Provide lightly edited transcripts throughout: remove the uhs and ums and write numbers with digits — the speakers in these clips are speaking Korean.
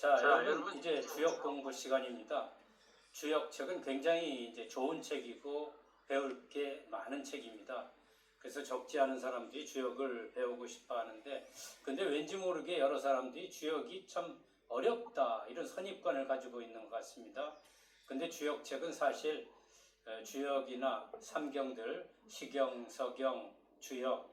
자, 여러분 이제 주역 공부 시간입니다. 주역책은 굉장히 이제 좋은 책이고 배울 게 많은 책입니다. 그래서 적지 않은 사람들이 주역을 배우고 싶어 하는데, 근데 왠지 모르게 여러 사람들이 주역이 참 어렵다 이런 선입관을 가지고 있는 것 같습니다. 근데 주역책은 사실 주역이나 삼경들, 시경, 서경, 주역,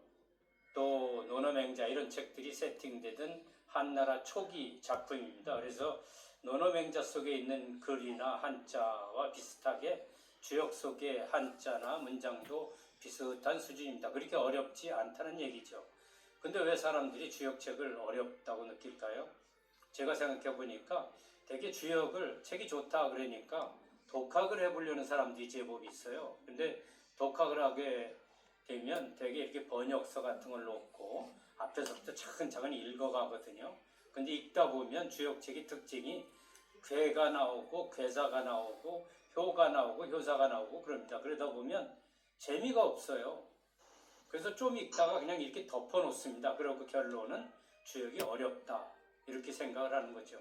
또 논어맹자 이런 책들이 세팅되던 한나라 초기 작품입니다. 그래서 논어맹자 속에 있는 글이나 한자와 비슷하게 주역 속의 한자나 문장도 비슷한 수준입니다. 그렇게 어렵지 않다는 얘기죠. 근데 왜 사람들이 주역책을 어렵다고 느낄까요? 제가 생각해 보니까 되게 주역을 책이 좋다 그러니까 독학을 해보려는 사람들이 제법 있어요. 근데 독학을 하게 되면 되게 이렇게 번역서 같은 걸 놓고 앞에서부터 차근차근 읽어가거든요. 근데 읽다 보면 주역책의 특징이 괴가 나오고 괴사가 나오고 효가 나오고 효사가 나오고 그럽니다. 그러다 보면 재미가 없어요. 그래서 좀 읽다가 그냥 이렇게 덮어놓습니다. 그리고 결론은 주역이 어렵다 이렇게 생각을 하는 거죠.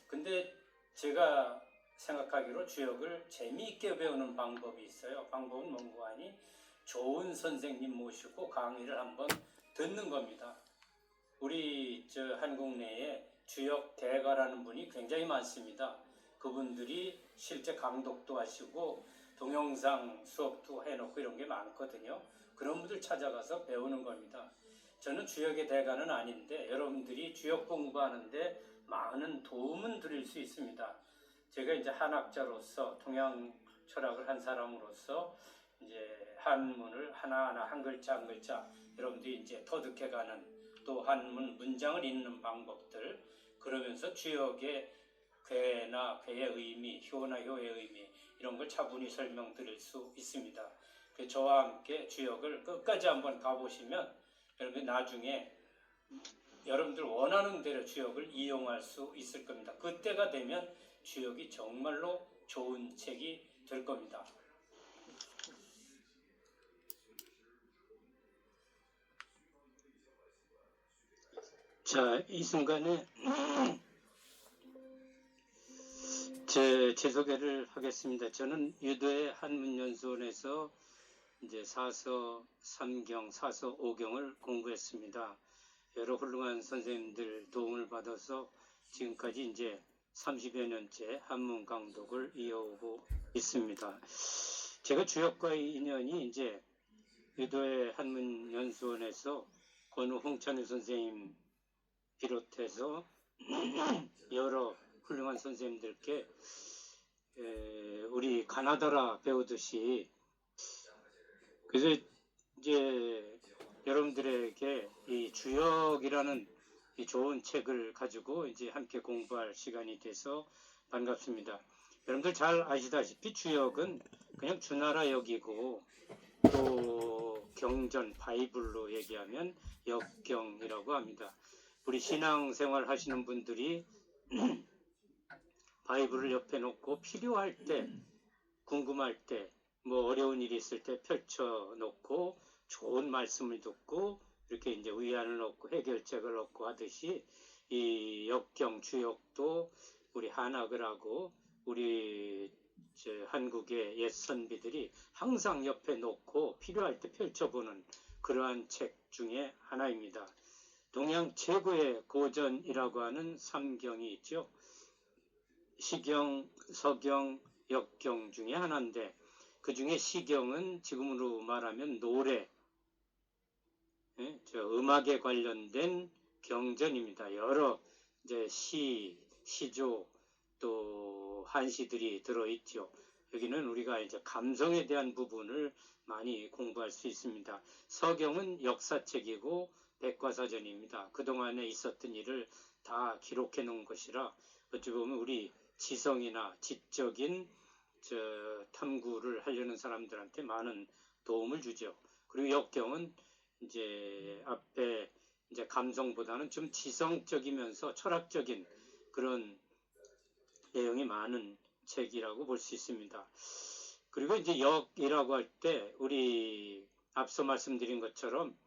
근데 제가 생각하기로 주역을 재미있게 배우는 방법이 있어요. 방법은 뭔고 하니 좋은 선생님 모시고 강의를 한번 듣는 겁니다. 우리 한국 내에 주역 대가라는 분이 굉장히 많습니다. 그분들이 실제 강독도 하시고 동영상 수업도 해놓고 이런 게 많거든요. 그런 분들 찾아가서 배우는 겁니다. 저는 주역의 대가는 아닌데 여러분들이 주역 공부하는데 많은 도움은 드릴 수 있습니다. 제가 이제 한학자로서 동양 철학을 한 사람으로서 이제 한문을 하나하나 한 글자 한 글자 여러분들이 이제 터득해가는, 또 한문 문장을 읽는 방법들, 그러면서 주역의 괴나 괴의 의미, 효나 효의 의미 이런 걸 차분히 설명드릴 수 있습니다. 저와 함께 주역을 끝까지 한번 가보시면 여러분 나중에 여러분들 원하는 대로 주역을 이용할 수 있을 겁니다. 그때가 되면 주역이 정말로 좋은 책이 될 겁니다. 자, 이 순간에 제 소개를 하겠습니다. 저는 유도의 한문연수원에서 이제 사서 3경, 사서 5경을 공부했습니다. 여러 훌륭한 선생님들 도움을 받아서 지금까지 이제 30여 년째 한문 강독을 이어오고 있습니다. 제가 주역과의 인연이 이제 유도의 한문연수원에서 권우 홍찬우 선생님 비롯해서 여러 훌륭한 선생님들께 우리 가나다라 배우듯이, 그래서 이제 여러분들에게 이 주역이라는 이 좋은 책을 가지고 이제 함께 공부할 시간이 돼서 반갑습니다. 여러분들 잘 아시다시피 주역은 그냥 주나라 역이고, 또 경전 바이블로 얘기하면 역경이라고 합니다. 우리 신앙생활 하시는 분들이 바이블을 옆에 놓고 필요할 때, 궁금할 때, 뭐 어려운 일이 있을 때 펼쳐 놓고 좋은 말씀을 듣고 이렇게 이제 위안을 얻고 해결책을 얻고 하듯이 이 역경 주역도 우리 한학을 하고 우리 한국의 옛 선비들이 항상 옆에 놓고 필요할 때 펼쳐보는 그러한 책 중에 하나입니다. 동양 최고의 고전이라고 하는 삼경이 있죠. 시경, 서경, 역경 중에 하나인데, 그 중에 시경은 지금으로 말하면 노래, 음악에 관련된 경전입니다. 여러 이제 시조, 또 한시들이 들어있죠. 여기는 우리가 이제 감성에 대한 부분을 많이 공부할 수 있습니다. 서경은 역사책이고 백과사전입니다. 그동안에 있었던 일을 다 기록해 놓은 것이라 어찌 보면 우리 지성이나 지적인 탐구를 하려는 사람들한테 많은 도움을 주죠. 그리고 역경은 이제 앞에 이제 감성보다는 좀 지성적이면서 철학적인 그런 내용이 많은 책이라고 볼 수 있습니다. 그리고 이제 역이라고 할 때 우리 앞서 말씀드린 것처럼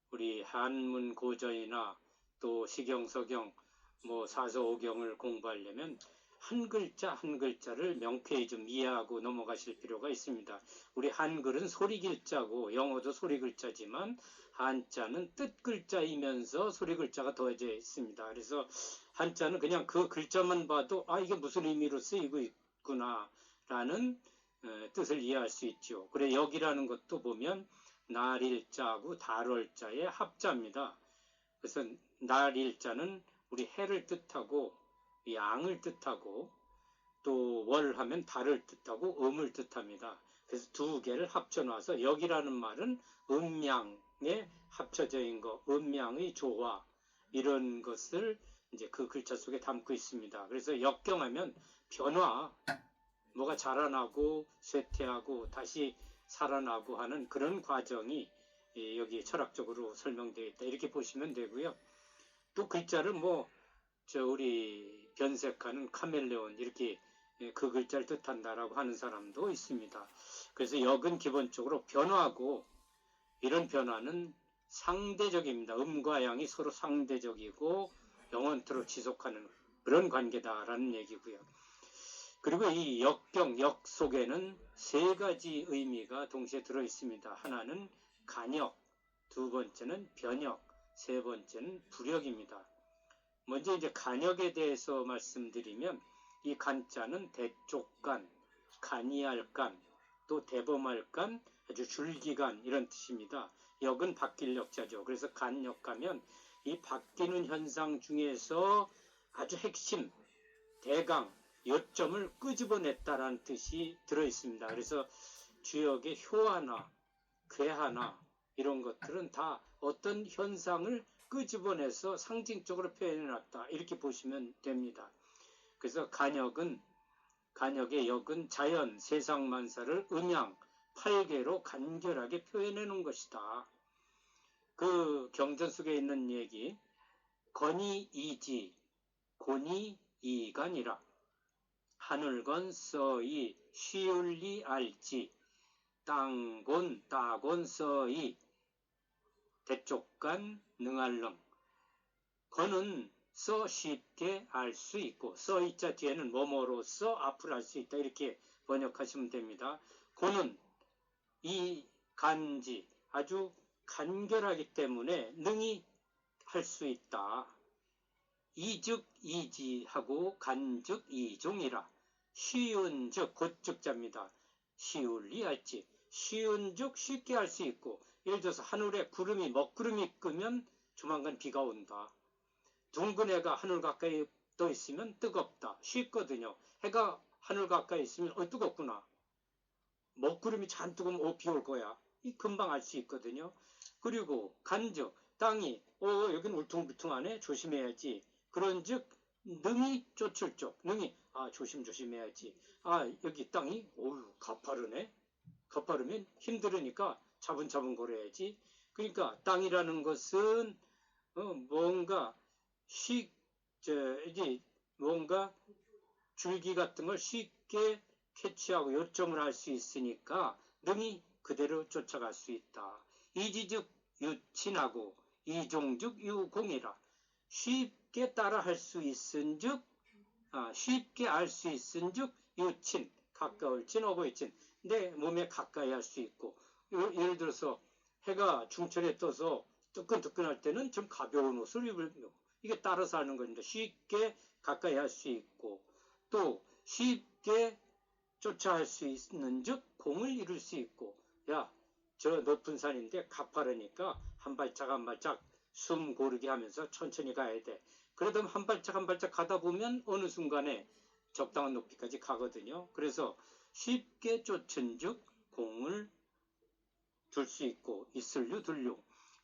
우리 한문 고전이나 또 시경, 서경 뭐 사서오경을 공부하려면 한 글자 한 글자를 명쾌히 좀 이해하고 넘어가실 필요가 있습니다. 우리 한글은 소리 글자고 영어도 소리 글자지만 한자는 뜻 글자이면서 소리 글자가 더해져 있습니다. 그래서 한자는 그냥 그 글자만 봐도 아 이게 무슨 의미로 쓰이고 있구나라는 뜻을 이해할 수 있죠. 그래 여기라는 것도 보면 날일자하고 달월자의 합자입니다. 그래서 날일자는 우리 해를 뜻하고 양을 뜻하고 또 월하면 달을 뜻하고 음을 뜻합니다. 그래서 두 개를 합쳐놔서 여기라는 말은 음양에 합쳐져 있는 거, 음양의 조화 이런 것을 이제 그 글자 속에 담고 있습니다. 그래서 역경하면 변화, 뭐가 자라나고 쇠퇴하고 다시 살아나고 하는 그런 과정이 여기 철학적으로 설명되어 있다. 이렇게 보시면 되고요. 또 글자를 우리 변색하는 카멜레온 이렇게 그 글자를 뜻한다라고 하는 사람도 있습니다. 그래서 역은 기본적으로 변화하고 이런 변화는 상대적입니다. 음과 양이 서로 상대적이고 영원토록 지속하는 그런 관계다라는 얘기고요. 그리고 이 역경, 역 속에는 세 가지 의미가 동시에 들어 있습니다. 하나는 간역, 두 번째는 변역, 세 번째는 부력입니다. 먼저 이제 간역에 대해서 말씀드리면 이 간자는 대쪽간, 간이할 간, 또 대범할 간, 아주 줄기간 이런 뜻입니다. 역은 바뀔 역자죠. 그래서 간역 가면 이 바뀌는 현상 중에서 아주 핵심, 대강, 요점을 끄집어냈다라는 뜻이 들어있습니다. 그래서 주역의 효하나 괴하나 이런 것들은 다 어떤 현상을 끄집어내서 상징적으로 표현해놨다 이렇게 보시면 됩니다. 그래서 간역의 역은 자연, 세상 만사를 음양, 팔계로 간결하게 표현해놓은 것이다. 그 경전 속에 있는 얘기 건이이지 곤이이간이라 하늘건 서이 쉬울리 알지 땅곤 따곤 서이 대쪽간 능알렁 건은 써 쉽게 알 수 있고 써이자 뒤에는 뭐뭐로써 앞을 알 수 있다 이렇게 번역하시면 됩니다. 고는 이 간지 아주 간결하기 때문에 능히 할 수 있다. 이즉 이지하고 간즉 이종이라 쉬운즉 곧즉자입니다. 쉬울리 알지 쉬운즉 쉽게 할 수 있고 예를 들어서 하늘에 구름이 먹구름이 끄면 조만간 비가 온다. 둥근 해가 하늘 가까이 떠 있으면 뜨겁다. 쉽거든요. 해가 하늘 가까이 있으면 뜨겁구나. 먹구름이 잔뜩 오면 비 올 거야. 이 금방 알 수 있거든요. 그리고 간즉 땅이 여긴 울퉁불퉁하네 조심해야지. 그런즉 능이 쫓을 쪽 능이 조심해야지. 여기 땅이 가파르네. 가파르면 힘들으니까 차분차분 걸어야지. 그러니까 땅이라는 것은 뭔가 이제 뭔가 줄기 같은 걸 쉽게 캐치하고 요점을 알 수 있으니까 능히 그대로 쫓아갈 수 있다. 이지즉 유친하고 이종즉 유공이라 쉽게 따라 할 수 있은즉 쉽게 알 수 있은즉 유친 가까울진 어보이친 내 몸에 가까이 할 수 있고 예를 들어서 해가 중천에 떠서 뜨끈뜨끈할 때는 좀 가벼운 옷을 입으면 이게 따라서 하는 겁니다. 쉽게 가까이 할 수 있고 또 쉽게 쫓아할 수 있는 즉 공을 이룰 수 있고 저 높은 산인데 가파르니까 한 발짝 한 발짝 숨 고르게 하면서 천천히 가야 돼. 그러다 한 발짝 한 발짝 가다 보면 어느 순간에 적당한 높이까지 가거든요. 그래서 쉽게 쫓은 즉 공을 둘 수 있고 있을류 둘류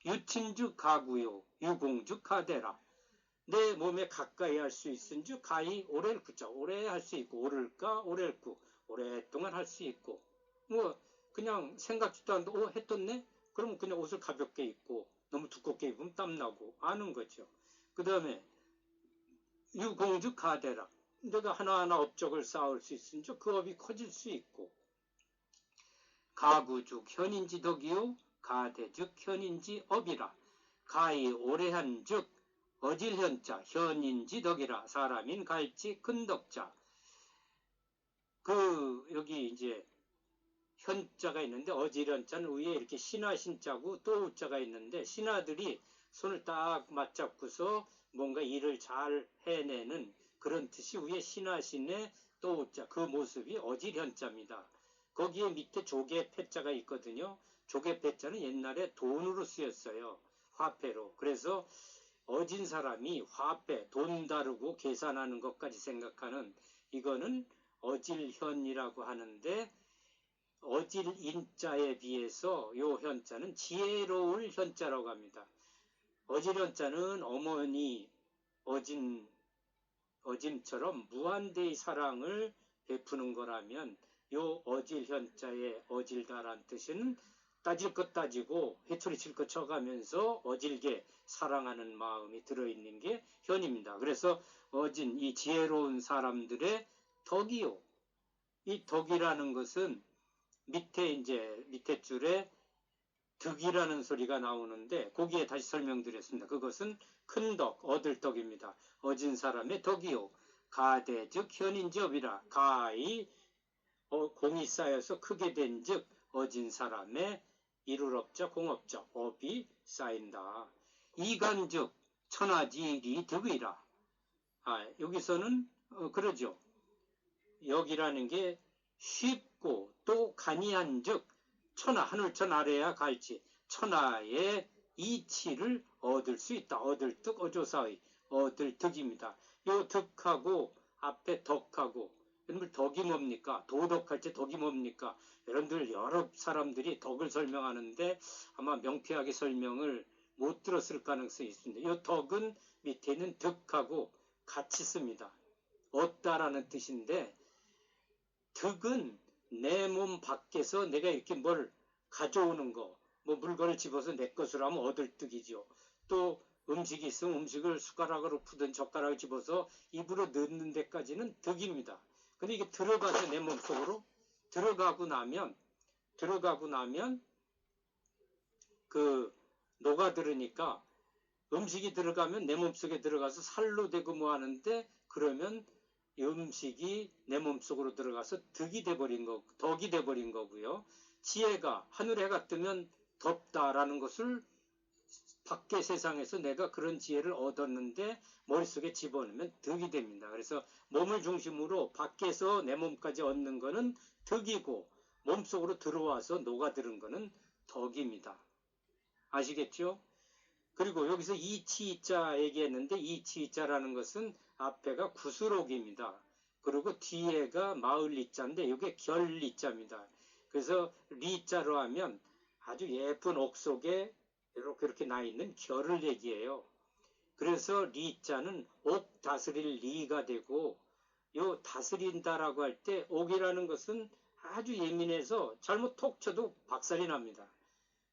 유친즉 가구요 유공즉 가대라 내 몸에 가까이 할 수 있은즉 가히 오래를 구자 오래 할 수 있고 오를까 오래일구 오랫동안 할 수 있고 그냥 생각지도 않는데 해 떴네? 그러면 그냥 옷을 가볍게 입고 너무 두껍게 입으면 땀나고 아는 거죠. 그 다음에 유공즉 가대라 내가 하나하나 업적을 쌓을 수 있은즉 그 업이 커질 수 있고 가구즉 현인지 덕이요 가대즉 현인지 업이라 가히 오래한 즉 어질현자, 현인지 덕이라, 사람인 갈지 큰 덕자. 여기 이제 현자가 있는데, 어질현자는 위에 이렇게 신하 신자고 또 우자가 있는데, 신하들이 손을 딱 맞잡고서 뭔가 일을 잘 해내는 그런 뜻이 위에 신하 신의 또 우자, 그 모습이 어질현자입니다. 거기에 밑에 조개 패자가 있거든요. 조개 패자는 옛날에 돈으로 쓰였어요. 화폐로. 그래서 어진 사람이 화폐, 돈 다루고 계산하는 것까지 생각하는, 이거는 어질현이라고 하는데, 어질인자에 비해서 요 현자는 지혜로울 현자라고 합니다. 어질현자는 어머니 어짐처럼 무한대의 사랑을 베푸는 거라면, 요 어질현자의 어질다란 뜻은 따질 것 따지고 회초리 칠 것 쳐가면서 어질게 사랑하는 마음이 들어있는 게 현입니다. 그래서 어진, 이 지혜로운 사람들의 덕이요. 이 덕이라는 것은 밑에 줄에 득이라는 소리가 나오는데, 거기에 다시 설명드렸습니다. 그것은 큰 덕, 얻을 덕입니다. 어진 사람의 덕이요. 가대, 즉 현인지업이라. 가의 공이 쌓여서 크게 된 즉 어진 사람의 이룰 업자, 공업자, 업이 쌓인다. 이간, 즉 천하지일이 득이라. 여기서는 그러죠. 여기라는 게 쉽고 또 간이한 즉 천하, 하늘천 아래야 갈지 천하의 이치를 얻을 수 있다. 얻을 득, 어조사의 얻을 득입니다. 요 득하고 앞에 덕하고, 여러분들 덕이 뭡니까? 도덕할 때 덕이 뭡니까? 여러분들 여러 사람들이 덕을 설명하는데 아마 명쾌하게 설명을 못 들었을 가능성이 있습니다. 이 덕은 밑에 있는 득하고 같이 씁니다. 얻다라는 뜻인데, 득은 내 몸 밖에서 내가 이렇게 뭘 가져오는 거, 뭐 물건을 집어서 내 것으로 하면 얻을 득이죠. 또 음식이 있으면 음식을 숟가락으로 푸든 젓가락을 집어서 입으로 넣는 데까지는 득입니다. 근데 이게 들어가서 내 몸속으로 들어가고 나면 녹아들으니까, 음식이 들어가면 내 몸속에 들어가서 살로 되고 뭐 하는데, 그러면 음식이 내 몸속으로 들어가서 덕이 돼버린 거고요. 지혜가 하늘에 해가 뜨면 덥다라는 것을 밖의 세상에서 내가 그런 지혜를 얻었는데 머릿속에 집어넣으면 덕이 됩니다. 그래서 몸을 중심으로 밖에서 내 몸까지 얻는 거는 덕이고, 몸속으로 들어와서 녹아드는 거는 덕입니다. 아시겠죠? 그리고 여기서 이치이자 얘기했는데, 이치이자라는 것은 앞에가 구수록입니다. 그리고 뒤에가 마을리자인데 이게 결리자입니다. 그래서 리자로 하면 아주 예쁜 옥 속에 이렇게 나 있는 결을 얘기해요. 그래서 리자는 옥 다스릴 리가 되고, 요 다스린다라고 할 때 옥이라는 것은 아주 예민해서 잘못 톡 쳐도 박살이 납니다.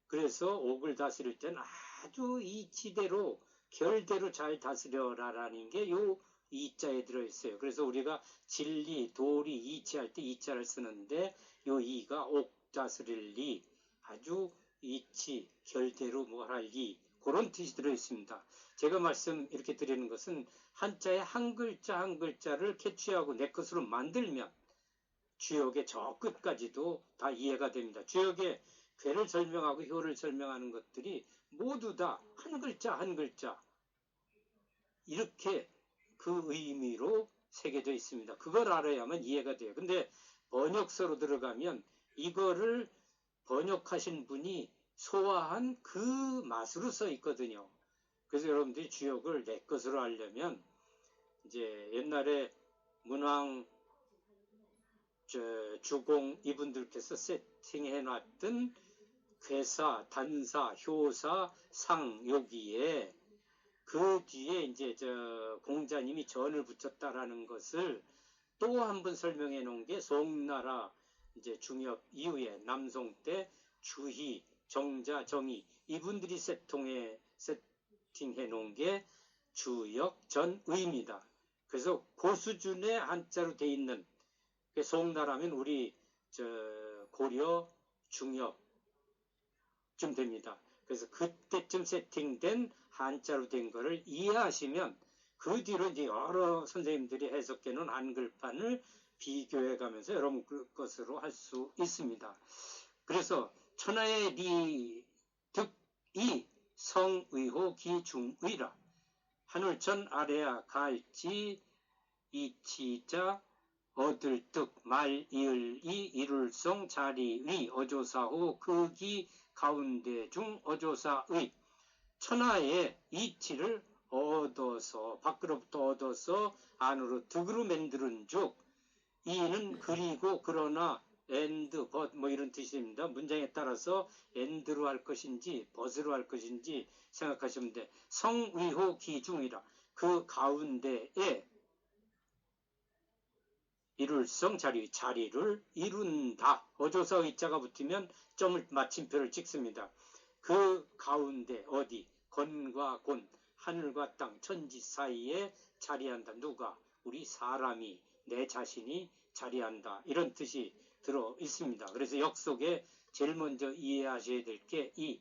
그래서 옥을 다스릴 때는 아주 이치대로 결대로 잘 다스려라라는 게 요 이자에 들어있어요. 그래서 우리가 진리, 도리, 이치할 때 이자를 쓰는데, 요 이가 옥 다스릴 리, 아주 이치, 결대로 뭐할 리, 그런 뜻이 들어있습니다. 제가 말씀 이렇게 드리는 것은 한자의 한 글자 한 글자를 캐치하고 내 것으로 만들면 주역의 저 끝까지도 다 이해가 됩니다. 주역의 괴를 설명하고 효를 설명하는 것들이 모두 다 한 글자 한 글자 이렇게 그 의미로 새겨져 있습니다. 그걸 알아야만 이해가 돼요. 근데 번역서로 들어가면 이거를 번역하신 분이 소화한 그 맛으로 써 있거든요. 그래서 여러분들이 주역을 내 것으로 하려면, 이제 옛날에 문왕 주공 이분들께서 세팅해 놨던 괴사, 단사, 효사, 상, 여기에 그 뒤에 이제 공자님이 전을 붙였다라는 것을 또 한 번 설명해 놓은 게 송나라 이제 중엽 이후에 남송 때 주희, 정자, 정희 이분들이 세팅해 놓은 게 주역 전의입니다. 그래서 그 수준의 한자로 돼 있는, 송나라면 우리 고려 중엽 쯤 됩니다. 그래서 그때쯤 세팅된 한자로 된 거를 이해하시면 그 뒤로 이제 여러 선생님들이 해석해 놓은 한글판을 비교해 가면서 여러분 것으로 할 수 있습니다. 그래서 천하의 리, 득이 성의호 기중의라. 하늘천 아래야 갈지 이치자 얻을 득 말 이을이 이룰성 자리의 어조사호 극이 가운데 중 어조사의 천하의 이치를 얻어서 밖으로부터 얻어서 안으로 득으로 만드는 즉 이는 그리고 그러나 and but 뭐 이런 뜻입니다. 문장에 따라서 and로 할 것인지 but으로 할 것인지 생각하시면 돼. 성의호 기중이라 그 가운데에 이룰성 자리를 이룬다. 어조사 의자가 붙으면 점을 마침표를 찍습니다. 그 가운데 어디 건과 곤 하늘과 땅 천지 사이에 자리한다. 누가? 우리 사람이 내 자신이 자리한다. 이런 뜻이 들어 있습니다. 그래서 역 속에 제일 먼저 이해하셔야 될 게 이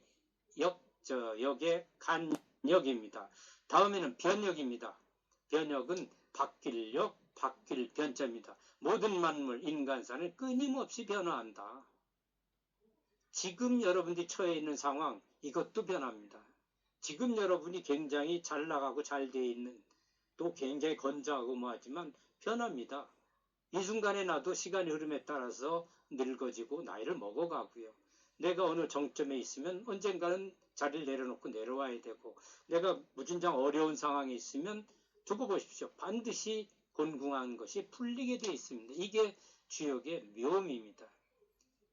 역의 간역입니다. 다음에는 변역입니다. 변역은 바뀔 역, 바뀔 변자입니다. 모든 만물, 인간사는 끊임없이 변화한다. 지금 여러분들이 처해 있는 상황, 이것도 변합니다. 지금 여러분이 굉장히 잘 나가고 잘 돼 있는, 또 굉장히 건장하고 뭐하지만 변합니다. 이 순간에 나도 시간의 흐름에 따라서 늙어지고 나이를 먹어가고요. 내가 어느 정점에 있으면 언젠가는 자리를 내려놓고 내려와야 되고, 내가 무진장 어려운 상황에 있으면 두고 보십시오. 반드시 곤궁한 것이 풀리게 되어 있습니다. 이게 주역의 묘미입니다.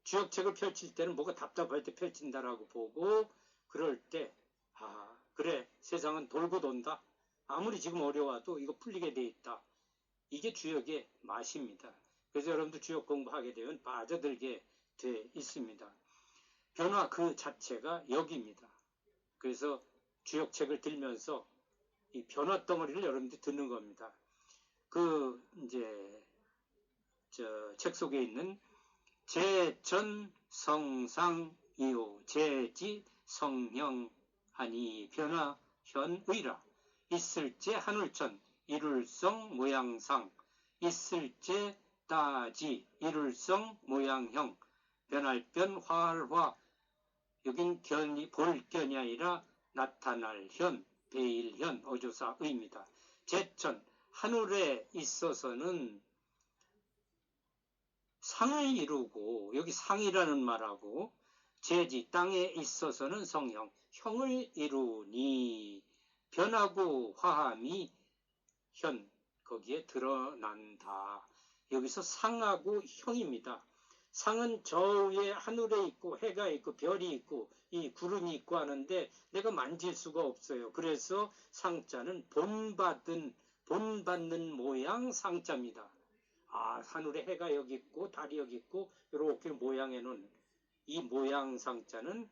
주역책을 펼칠 때는 뭐가 답답할 때 펼친다라고 보고 그럴 때 그래 세상은 돌고 돈다. 아무리 지금 어려워도 이거 풀리게 돼 있다. 이게 주역의 맛입니다. 그래서 여러분들 주역 공부하게 되면 빠져들게 돼 있습니다. 변화 그 자체가 역입니다. 그래서 주역책을 들면서 이 변화 덩어리를 여러분들이 듣는 겁니다. 이제 책 속에 있는 제천 성상이요 제지 성형하니 변화 현의라 있을제 하늘천 이룰성 모양상 있을제 따지 이룰성 모양형 변할변 화할화 여긴 볼견이 아니라 나타날 현 베일현 어조사의입니다. 제천 하늘에 있어서는 상을 이루고 여기 상이라는 말하고 제지 땅에 있어서는 성형 형을 이루니 변하고 화함이 현 거기에 드러난다. 여기서 상하고 형입니다. 상은 저 위에 하늘에 있고 해가 있고 별이 있고 이 구름이 있고 하는데 내가 만질 수가 없어요. 그래서 상자는 본받는 모양 상자입니다. 하늘에 해가 여기 있고 달이 여기 있고 이렇게 모양해 놓은 이 모양 상자는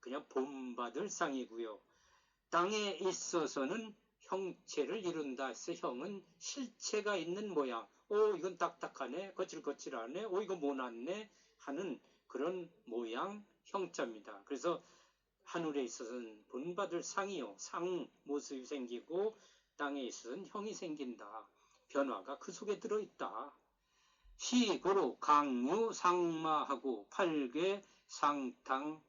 그냥 본받을 상이고요. 땅에 있어서는 형체를 이룬다 해서 형은 실체가 있는 모양. 이건 딱딱하네, 거칠거칠하네, 이거 모났네 하는 그런 모양 형자입니다. 그래서 하늘에 있어서는 본받을 상이요. 상 모습이 생기고 땅에 있어서는 형이 생긴다. 변화가 그 속에 들어있다. 시고로 강유 상마하고 팔괴 상탕하고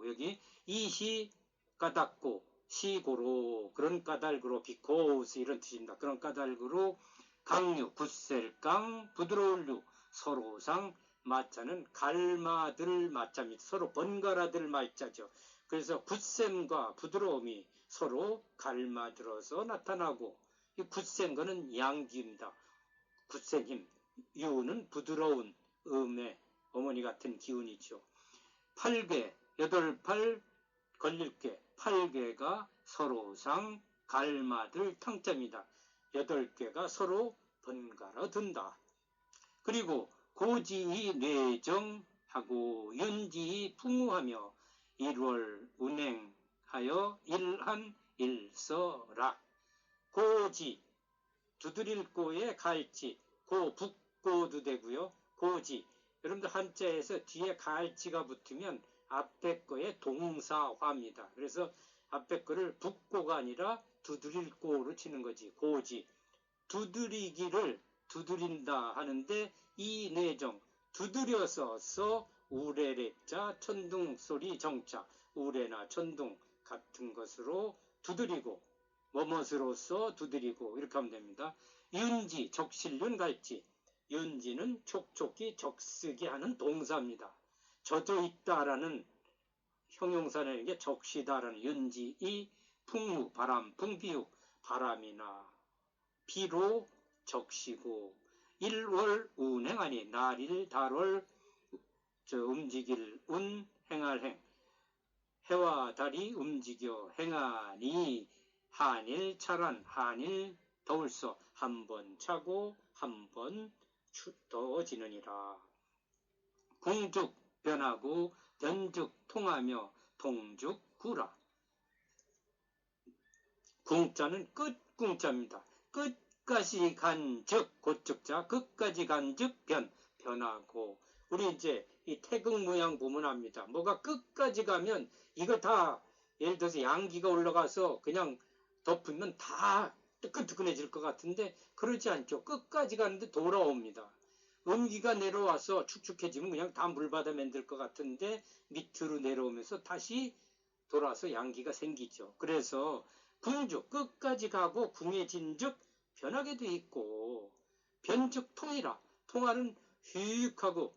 여기 이시 까닭고 시고로 그런 까닭으로 비코스 이런 뜻입니다. 그런 까닭으로 강유 굳셀강 부드러울류 서로상 마자는 갈마들 마자입니다. 서로 번갈아들 말자죠. 그래서 굳셈과 부드러움이 서로 갈마들어서 나타나고 이 굳센 거는 양기입니다. 굳센 힘, 유는 부드러운 음의 어머니 같은 기운이죠. 8개, 8팔 걸릴게 8개가 서로상 갈마들 탕자입니다. 8개가 서로 번갈아 든다. 그리고 고지이 뇌정하고 윤지이 풍우하며 일월 운행하여 일한 일서라. 고지 두드릴 고에 갈지 고 북고도 되고요. 고지 여러분들 한자에서 뒤에 갈지가 붙으면 앞에 거에 동사화입니다. 그래서 앞에 거를 붓고가 아니라 두드릴 고로 치는 거지. 고지. 두드리기를 두드린다 하는데 이 내정 두드려서 써 우레레자 천둥소리 정자 우레나 천둥 같은 것으로 두드리고 뭐뭇으로써 두드리고 이렇게 하면 됩니다. 윤지 적실윤 갈지 윤지는 촉촉히 적쓰게 하는 동사입니다. 젖어 있다라는 형용사라는 게 적시다라는 윤지 이 풍무 바람 풍비육 바람이나 비로 적시고 일월 운행하니 날일 달월 움직일 운 행할 행 해와 달이 움직여 행하니 한일 차란 한일 더울서 한 번 차고 한 번 더워지느니라. 궁죽 변하고 변죽 통하며 통죽 구라. 궁자는 끝 궁자입니다. 끝까지 간즉 고축자 끝까지 간즉 변하고 우리 이제 이 태극 모양 보면 압니다. 뭐가 끝까지 가면 이거 다 예를 들어서 양기가 올라가서 그냥 덮으면 다 뜨끈뜨끈해질 것 같은데 그러지 않죠. 끝까지 가는데 돌아옵니다. 음기가 내려와서 축축해지면 그냥 다 물받아 만들 것 같은데 밑으로 내려오면서 다시 돌아서 양기가 생기죠. 그래서 궁죽 끝까지 가고 궁해진즉 변하게 돼 있고 변즉 통이라 통하는 휙하고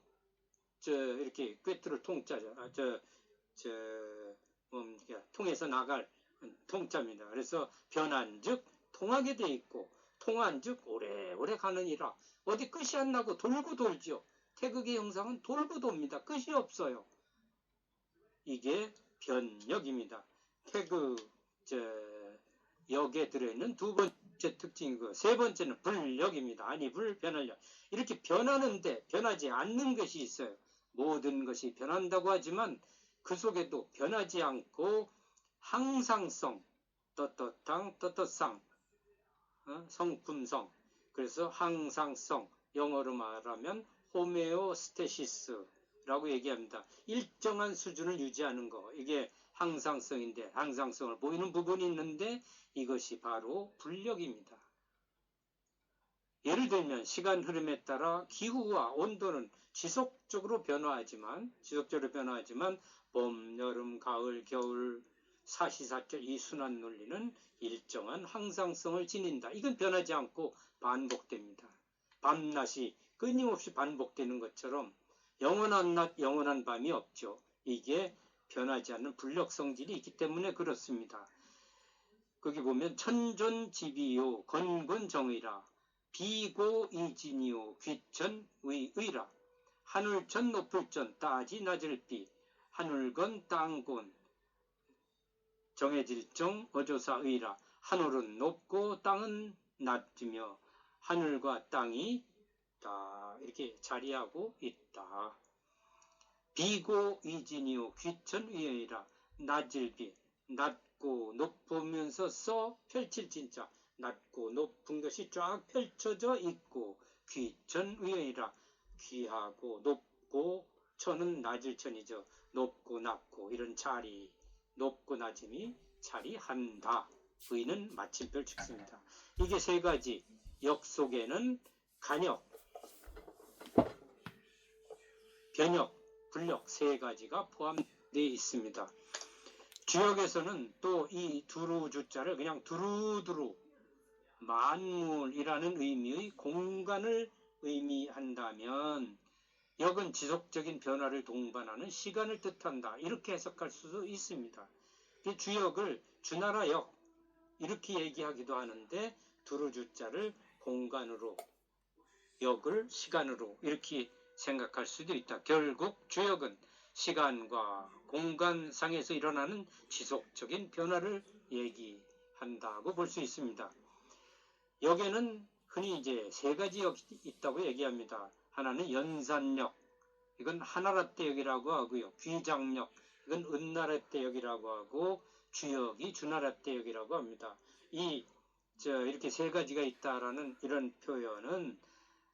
이렇게 꿰뚫을 통자죠. 통해서 나갈 통자입니다. 그래서 변한즉 통하게 돼 있고 통한즉 오래오래 가느니라. 어디 끝이 안 나고 돌고 돌죠. 태극의 형상은 돌고 돕니다. 끝이 없어요. 이게 변역입니다. 태극 역에 들어있는 두 번째 특징이고 세 번째는 불역입니다. 아니 불변할역. 이렇게 변하는데 변하지 않는 것이 있어요. 모든 것이 변한다고 하지만 그 속에도 변하지 않고 항상성 떳떳탕 떳떳상 성품성 그래서 항상성 영어로 말하면 호메오스테시스라고 얘기합니다. 일정한 수준을 유지하는 거 이게 항상성인데 항상성을 보이는 부분이 있는데 이것이 바로 불력입니다. 예를 들면 시간 흐름에 따라 기후와 온도는 지속적으로 변화하지만 봄, 여름, 가을, 겨울, 사시사철 이 순환 논리는 일정한 항상성을 지닌다. 이건 변하지 않고 반복됩니다. 밤낮이 끊임없이 반복되는 것처럼 영원한 낮, 영원한 밤이 없죠. 이게 변하지 않는 불력 성질이 있기 때문에 그렇습니다. 거기 보면 천존지비요 건곤정의라 비고이진이요 귀천의의라 하늘천 높을천 따지 낮을비 하늘건 땅곤 정해질정 어조사의라 하늘은 높고 땅은 낮으며 하늘과 땅이 다 이렇게 자리하고 있다. 비고이진이요 귀천의의라 낮을비 낮고 높으면서 써 펼칠 진짜 낮고 높은 것이 쫙 펼쳐져 있고 귀천의의라 귀하고 높고 천은 낮을 천이죠. 높고 낮고 이런 자리 높고 낮음이 자리한다. 의는 마침표를 찍습니다. 이게 세 가지 역 속에는 간역, 변역, 불역 세 가지가 포함되어 있습니다. 주역에서는 또 이 두루주자를 그냥 두루두루 만물이라는 의미의 공간을 의미한다면 역은 지속적인 변화를 동반하는 시간을 뜻한다. 이렇게 해석할 수도 있습니다. 주역을 주나라 역 이렇게 얘기하기도 하는데 두루주자를 공간으로 역을 시간으로 이렇게 생각할 수도 있다. 결국 주역은 시간과 공간상에서 일어나는 지속적인 변화를 얘기한다고 볼 수 있습니다. 역에는 흔히 이제 세 가지 역이 있다고 얘기합니다. 하나는 연산역, 이건 하나라떼역이라고 하고요. 귀장역, 이건 은나라떼역이라고 하고 주역이 주나라떼역이라고 합니다. 이렇게 세 가지가 있다라는 이런 표현은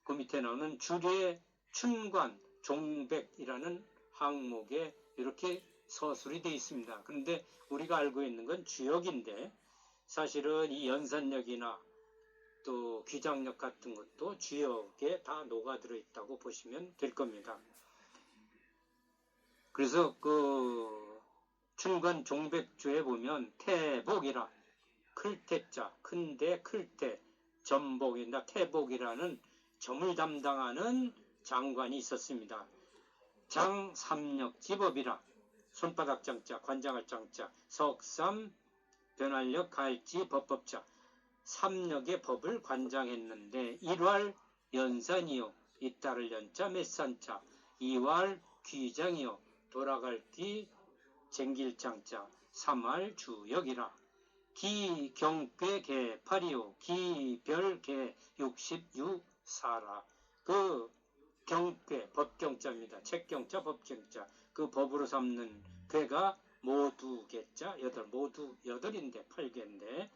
그 밑에 나오는 주례 춘관 종백이라는 항목에 이렇게 서술이 되어 있습니다. 그런데 우리가 알고 있는 건 주역인데 사실은 이 연산력이나 또 귀장력 같은 것도 주역에 다 녹아들어 있다고 보시면 될 겁니다. 그래서 그 춘관 종백주에 보면 태복이라 클태자 큰대 클태 전복이나 태복이라는 점을 담당하는 장관이 있었습니다. 장 삼력지법이라 손바닥 장자 관장할 장자 석삼 변활력 갈지 법법자 삼력의 법을 관장했는데 1월 연산이요 잇따를 연자 맷산자 2월 귀장이요 돌아갈 귀 쟁길장자 3월 주역이라 기경괴 개팔이요 기별개 66사라 그 경괴 법경자입니다. 책경자 법경자 그 법으로 삼는 괴가 모두 개자 모두 8인데 8개인데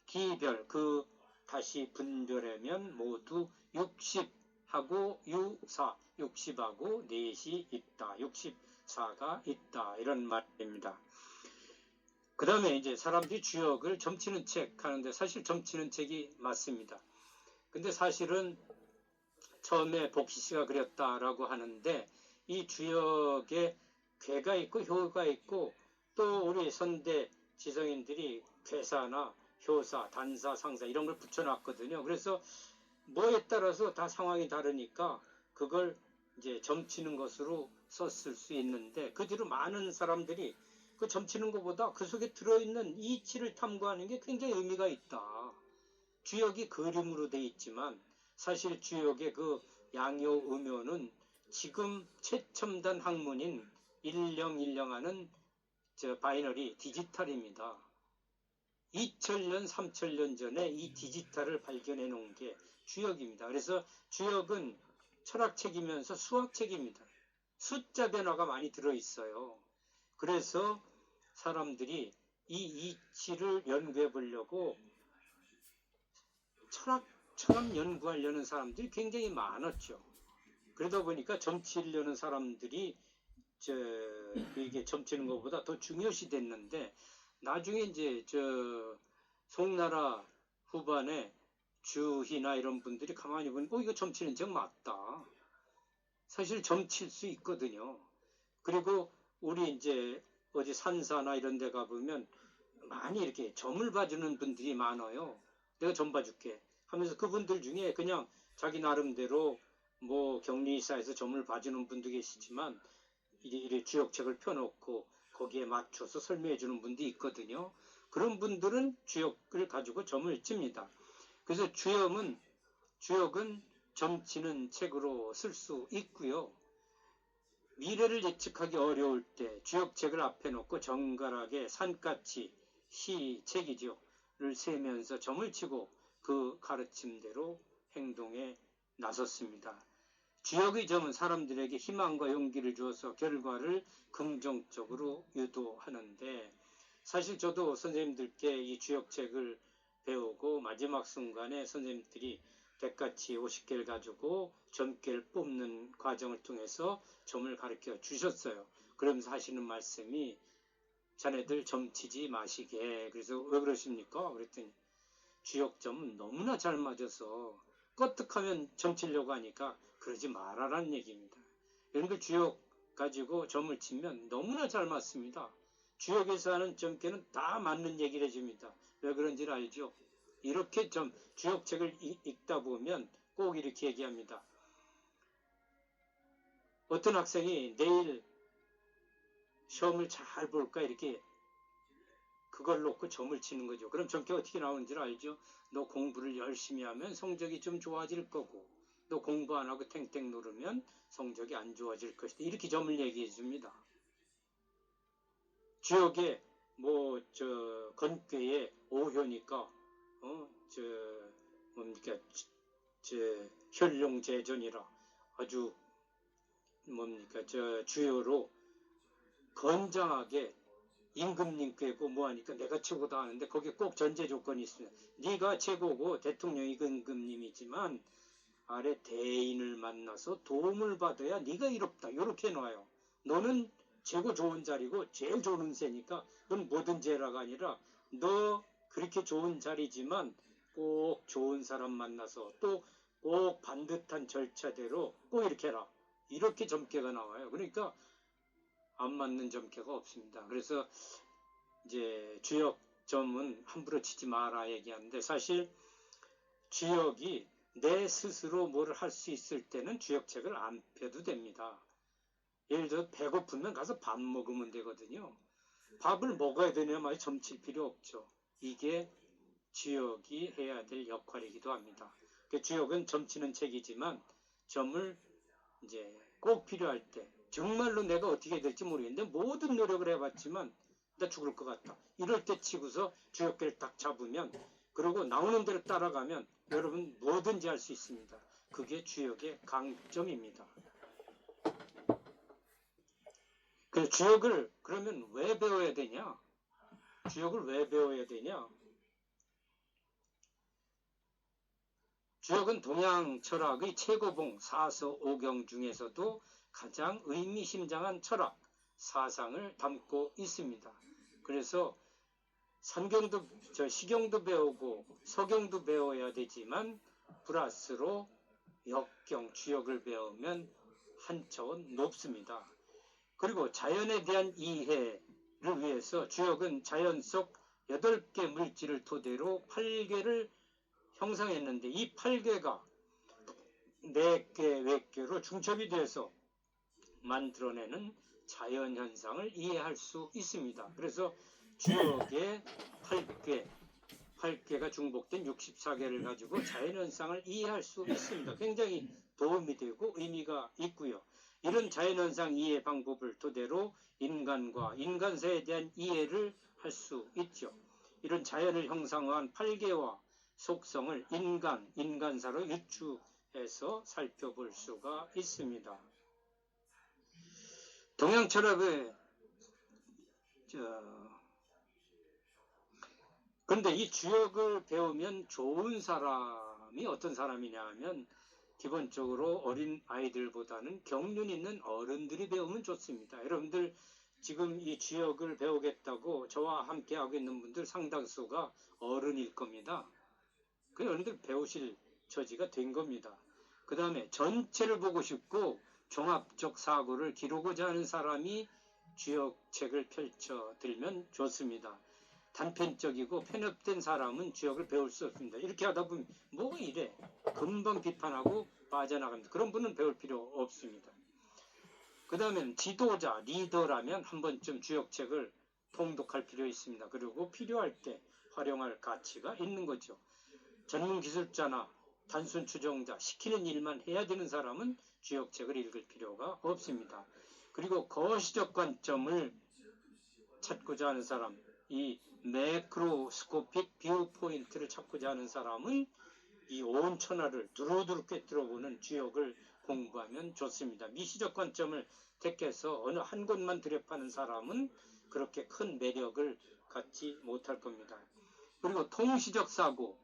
기별 그 다시 분별하면 모두 60하고 60하고 넷이 있다. 64가 있다. 이런 말입니다. 그 다음에 이제 사람들이 주역을 점치는 책 하는데 사실 점치는 책이 맞습니다. 근데 사실은 처음에 복시 씨가 그렸다라고 하는데 이 주역에 괴가 있고 효가 있고 또 우리 선대 지성인들이 괴사나 효사, 단사, 상사 이런 걸 붙여놨거든요. 그래서 뭐에 따라서 다 상황이 다르니까 그걸 이제 점치는 것으로 썼을 수 있는데 그 뒤로 많은 사람들이 그 점치는 것보다 그 속에 들어있는 이치를 탐구하는 게 굉장히 의미가 있다. 주역이 그림으로 돼 있지만 사실 주역의 그 양요 음요는 지금 최첨단 학문인 1010하는 바이너리 디지털입니다. 2000년, 3000년 전에 이 디지털을 발견해 놓은 게 주역입니다. 그래서 주역은 철학책이면서 수학책입니다. 숫자 변화가 많이 들어있어요. 그래서 사람들이 이 이치를 연구해 보려고 철학처럼 연구하려는 사람들이 굉장히 많았죠. 그러다 보니까 점치려는 사람들이 이게 점치는 것보다 더 중요시 됐는데 나중에 이제 송나라 후반에 주희나 이런 분들이 가만히 보니까 이거 점치는 책 맞다. 사실 점칠 수 있거든요. 그리고 우리 이제 어디 산사나 이런 데 가보면 많이 이렇게 점을 봐주는 분들이 많아요. 내가 점 봐줄게 하면서 그분들 중에 그냥 자기 나름대로 뭐 격리사에서 점을 봐주는 분도 계시지만 이래 주역책을 펴놓고 거기에 맞춰서 설명해 주는 분도 있거든요. 그런 분들은 주역을 가지고 점을 칩니다. 그래서 주역은 점치는 책으로 쓸 수 있고요. 미래를 예측하기 어려울 때 주역책을 앞에 놓고 정갈하게 산까치 시책이죠를 세면서 점을 치고 그 가르침대로 행동에 나섰습니다. 주역의 점은 사람들에게 희망과 용기를 주어서 결과를 긍정적으로 유도하는데 사실 저도 선생님들께 이 주역책을 배우고 마지막 순간에 선생님들이 백가치 50개를 가지고 점괘를 뽑는 과정을 통해서 점을 가르쳐 주셨어요. 그러면서 하시는 말씀이 자네들 점치지 마시게. 그래서 왜 그러십니까? 그랬더니 주역점은 너무나 잘 맞아서 껐득하면 점치려고 하니까 그러지 말아라는 얘기입니다. 이런 걸 주역 가지고 점을 치면 너무나 잘 맞습니다. 주역에서 하는 점괘는 다 맞는 얘기를 해줍니다. 왜 그런지를 알죠? 이렇게 주역책을 읽다 보면 꼭 이렇게 얘기합니다. 어떤 학생이 내일 시험을 잘 볼까 이렇게 그걸 놓고 점을 치는 거죠. 그럼 점괘가 어떻게 나오는지를 알죠? 너 공부를 열심히 하면 성적이 좀 좋아질 거고 너 공부 안 하고 탱탱 누르면 성적이 안 좋아질 것이다. 이렇게 점을 얘기해 줍니다. 주역에 건괴에 오효니까 혈룡제전이라 아주 주요로 건장하게 임금님 꾀고 뭐하니까 내가 최고다 하는데 거기에 꼭 전제 조건이 있습니다. 네가 최고고 대통령이 임금님이지만 아래 대인을 만나서 도움을 받아야 네가 이롭다. 이렇게 놔요. 너는 최고 좋은 자리고 제일 좋은 운세니까 넌 뭐든지 해라가 아니라 너 그렇게 좋은 자리지만 꼭 좋은 사람 만나서 또 꼭 반듯한 절차대로 꼭 이렇게 해라. 이렇게 점괘가 나와요. 그러니까 안 맞는 점괘가 없습니다. 그래서 이제 주역점은 함부로 치지 마라 얘기하는데 사실 주역이 내 스스로 뭘 할 수 있을 때는 주역책을 안 펴도 됩니다. 예를 들어 배고프면 가서 밥 먹으면 되거든요. 밥을 먹어야 되냐 말이 점칠 필요 없죠. 이게 주역이 해야 될 역할이기도 합니다. 주역은 점치는 책이지만 점을 이제 꼭 필요할 때 정말로 내가 어떻게 될지 모르겠는데 모든 노력을 해봤지만 나 죽을 것 같다. 이럴 때 치고서 주역계를 딱 잡으면 그리고 나오는 대로 따라가면 여러분 뭐든지 할 수 있습니다. 그게 주역의 강점입니다. 그 주역을 그러면 왜 배워야 되냐? 주역을 왜 배워야 되냐? 주역은 동양 철학의 최고봉 사서 오경 중에서도 가장 의미심장한 철학, 사상을 담고 있습니다. 그래서 시경도 배우고 서경도 배워야 되지만 플러스로 역경, 주역을 배우면 한 차원 높습니다. 그리고 자연에 대한 이해를 위해서 주역은 자연 속 8개 물질을 토대로 8개를 형성했는데 이 8개가 4개 외교로 중첩이 돼서 만들어내는 자연현상을 이해할 수 있습니다. 그래서 주역의 8개가 중복된 64개를 가지고 자연현상을 이해할 수 있습니다. 굉장히 도움이 되고 의미가 있고요. 이런 자연현상 이해 방법을 토대로 인간과 인간사에 대한 이해를 할 수 있죠. 이런 자연을 형성한 8개와 속성을 인간사로 유추해서 살펴볼 수가 있습니다. 동양 철학의 그런데 이 주역을 배우면 좋은 사람이 어떤 사람이냐 하면 기본적으로 어린 아이들보다는 경륜 있는 어른들이 배우면 좋습니다. 여러분들 지금 이 주역을 배우겠다고 저와 함께 하고 있는 분들 상당수가 어른일 겁니다. 그 어른들 배우실 처지가 된 겁니다. 그 다음에 전체를 보고 싶고 종합적 사고를 기르고자 하는 사람이 주역책을 펼쳐들면 좋습니다. 단편적이고 편협된 사람은 주역을 배울 수 없습니다. 이렇게 하다 보면 뭐 이래 금방 비판하고 빠져나갑니다. 그런 분은 배울 필요 없습니다. 그 다음엔 지도자, 리더라면 한 번쯤 주역책을 통독할 필요 있습니다. 그리고 필요할 때 활용할 가치가 있는 거죠. 전문 기술자나 단순 추종자, 시키는 일만 해야 되는 사람은 주역책을 읽을 필요가 없습니다. 그리고 거시적 관점을 찾고자 하는 사람, 이 매크로스코픽 뷰 포인트를 찾고자 하는 사람은 이 온 천하를 두루두루 꿰뚫어보는 주역을 공부하면 좋습니다. 미시적 관점을 택해서 어느 한 곳만 들여파는 사람은 그렇게 큰 매력을 갖지 못할 겁니다. 그리고 통시적 사고,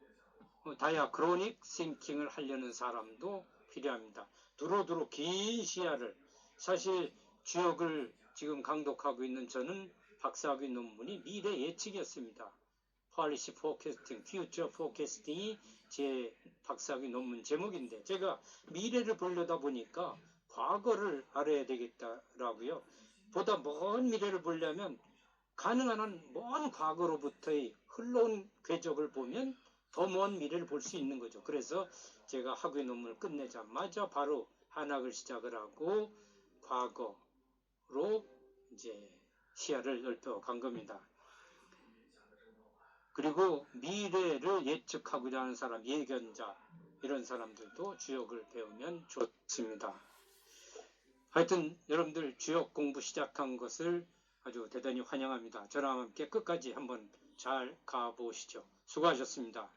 다이아크로닉 싱킹을 하려는 사람도 필요합니다. 두루두루 긴 시야를, 사실 주역을 지금 강독하고 있는 저는 박사학위 논문이 미래 예측이었습니다. Policy Forecasting, Future Forecasting이 제 박사학위 논문 제목인데 제가 미래를 보려다 보니까 과거를 알아야 되겠다라고요. 보다 먼 미래를 보려면 가능한 한 먼 과거로부터의 흘러온 궤적을 보면 더 먼 미래를 볼 수 있는 거죠. 그래서 제가 학위 논문을 끝내자마자 바로 한학을 시작을 하고 과거로 이제 시야를 넓혀 간 겁니다. 그리고 미래를 예측하고자 하는 사람, 예견자, 이런 사람들도 주역을 배우면 좋습니다. 하여튼 여러분들 주역 공부 시작한 것을 아주 대단히 환영합니다. 저랑 함께 끝까지 한번 잘 가보시죠. 수고하셨습니다.